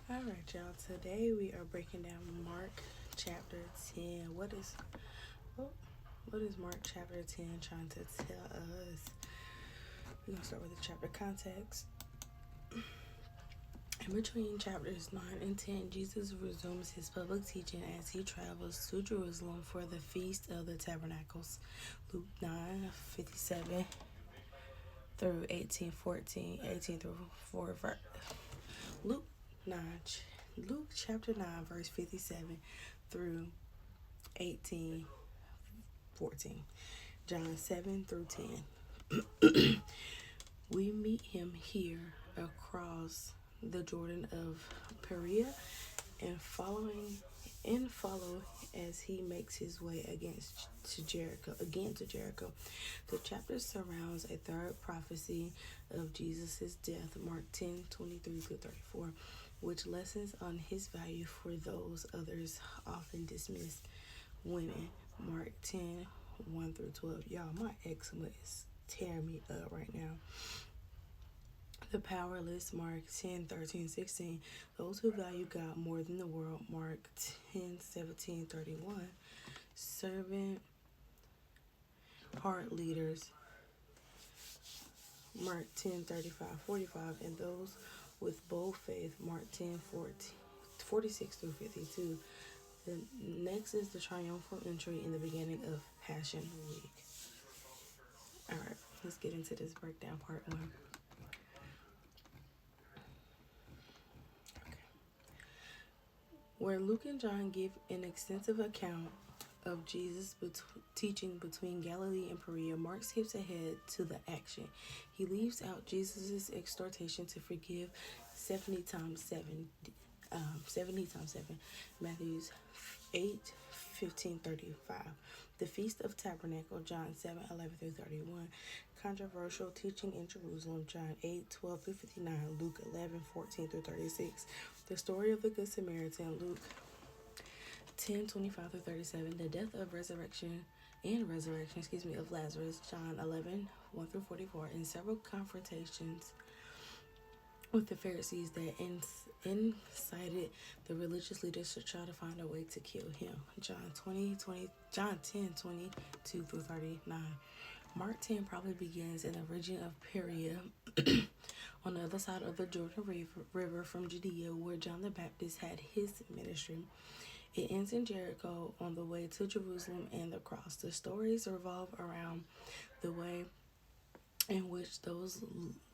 Alright, y'all. Today we are breaking down Mark chapter 10. What is Mark chapter 10 trying to tell us? We're going to start with the chapter context. In between chapters 9 and 10, Jesus resumes his public teaching as he travels to Jerusalem for the Feast of the Tabernacles. Luke 9:57 through 18:14, 18 through 4. Luke 9, Luke chapter 9, verse 57 through 18:14. John 7 through 10. We meet him here across the Jordan of Perea and follow as he makes his way again to Jericho. The chapter surrounds a third prophecy of Jesus' death, Mark 10:23-34, which lessons on his value for those others often dismiss, women, Mark 10:1-12. Y'all, my eczema is tearing me up right now. The powerless, Mark 10:13-16. Those who value God more than the world, Mark 10:17-31. Servant heart leaders, Mark 10:35-45. And those with bold faith, Mark 10:46-52. The next is the triumphal entry in the beginning of Passion Week. Alright, let's get into this breakdown, part 1. Where Luke and John give an extensive account of Jesus' teaching between Galilee and Perea, Mark skips ahead to the action. He leaves out Jesus' exhortation to forgive 70 times 7, Matthew 8:15-35. The Feast of Tabernacle, John 7:11-31. Controversial teaching in Jerusalem, John 8:12-59, Luke 11:14-36. The story of the Good Samaritan, Luke 10:25-37. The death of resurrection of Lazarus, John 11:1-44. And several confrontations with the Pharisees that incited the religious leaders to try to find a way to kill him, John 10:22-39. Mark 10 probably begins in the region of Perea, on the other side of the Jordan River from Judea, where John the Baptist had his ministry. It ends in Jericho on the way to Jerusalem and the cross. The stories revolve around the way in which those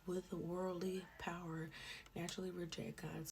with worldly power naturally reject God's